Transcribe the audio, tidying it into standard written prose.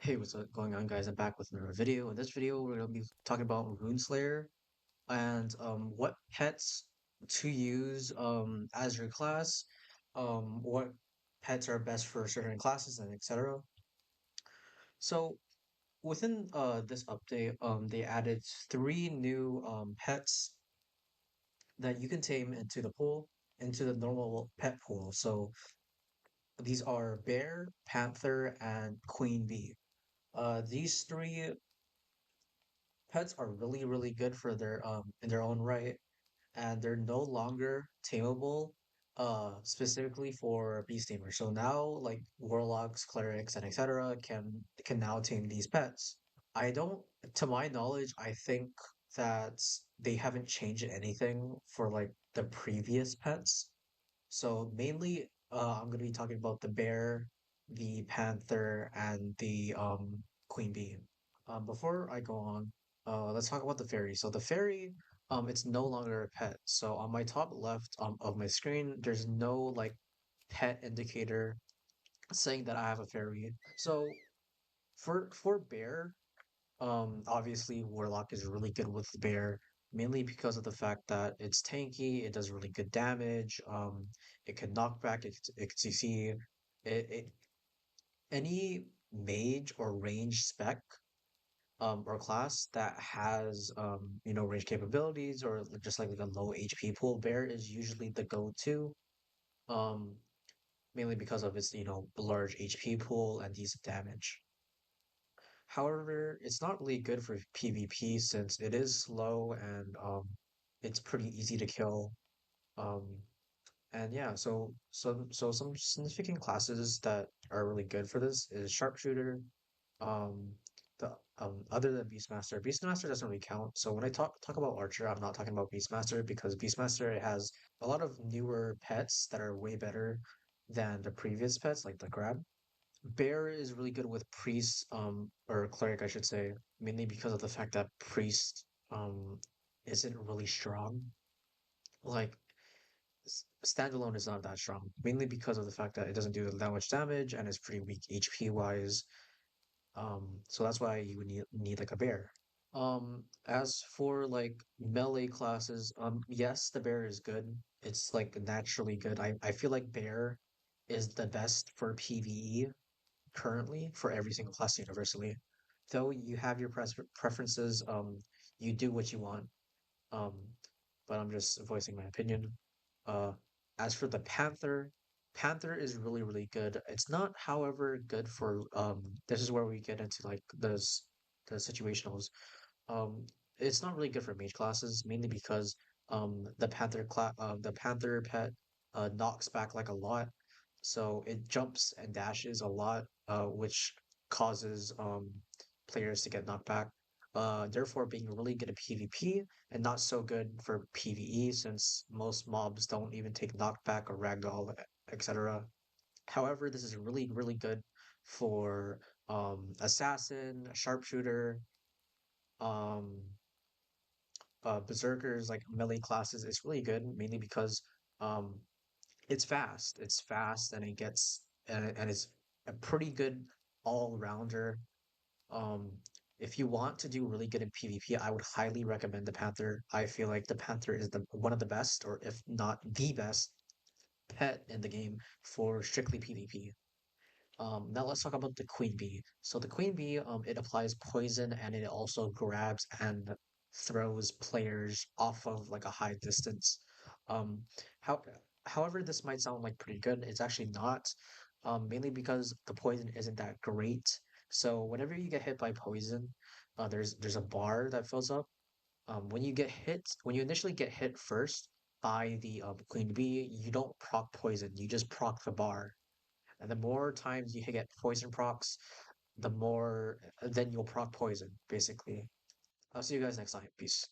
Hey, what's going on, guys? I'm back with another video. In this video, we're going to be talking about Rune and what pets to use as your class, what pets are best for certain classes, and etc. So within this update, they added three new pets that you can tame into the pool, into the normal pet pool. So these are bear, panther, and queen bee. These three pets are really good for their in their own right, and they're no longer tameable specifically for beast tamers. So now like warlocks, clerics, and etc. can now tame these pets. I don't, to my knowledge, I think that they haven't changed anything for like the previous pets. So mainly I'm gonna be talking about the bear, the panther, and the queen bee. Before I go on, let's talk about the fairy. So the fairy, it's no longer a pet. So on my top left of my screen, there's no like pet indicator saying that I have a fairy. So for bear, obviously Warlock is really good with bear, mainly because of the fact that it's tanky, it does really good damage, it can knock back, it can CC, it any mage or range spec or class that has range capabilities or just like a low HP pool, bear is usually the go-to. Um, mainly because of its large HP pool and decent damage. However, it's not really good for PvP since it is slow and it's pretty easy to kill. Um, and yeah, so some significant classes that are really good for this is sharpshooter. Um, the other than Beastmaster, Beastmaster doesn't really count. So when I talk about Archer, I'm not talking about Beastmaster because Beastmaster it has a lot of newer pets that are way better than the previous pets, like the crab. Bear is really good with priest, or cleric, I should say, mainly because of the fact that priest, isn't really strong. Like, standalone is not that strong, mainly because of the fact that it doesn't do that much damage and is pretty weak HP wise. So that's why you would need like a bear. As for like melee classes, yes, the bear is good. It's like naturally good. I feel like bear is the best for PvE currently for every single class universally. Though you have your preferences, you do what you want. Um, but I'm just voicing my opinion. Uh, as for the Panther, Panther is really good. It's not, however, good for this is where we get into like the situationals. Um, it's not really good for mage classes, mainly because the Panther pet knocks back like a lot, so it jumps and dashes a lot, which causes players to get knocked back. Therefore, being really good at PvP and not so good for PvE since most mobs don't even take knockback or ragdoll, etc. However, this is really good for assassin, sharpshooter, um, berserkers, like melee classes. It's really good, mainly because um, it's fast. It's fast and it gets and it's a pretty good all-rounder. Um, if you want to do really good in PvP, I would highly recommend the Panther. I feel like the Panther is the one of the best, or if not the best, pet in the game for strictly PvP. Now let's talk about the queen bee. So the queen bee, it applies poison and it also grabs and throws players off of like a high distance. Um, how, however, this might sound like pretty good. It's actually not, mainly because the poison isn't that great. So whenever you get hit by poison, there's a bar that fills up. When you initially get hit first by the queen bee, you don't proc poison. You just proc the bar. And the more times you get poison procs, the more then you'll proc poison, basically. I'll see you guys next time. Peace.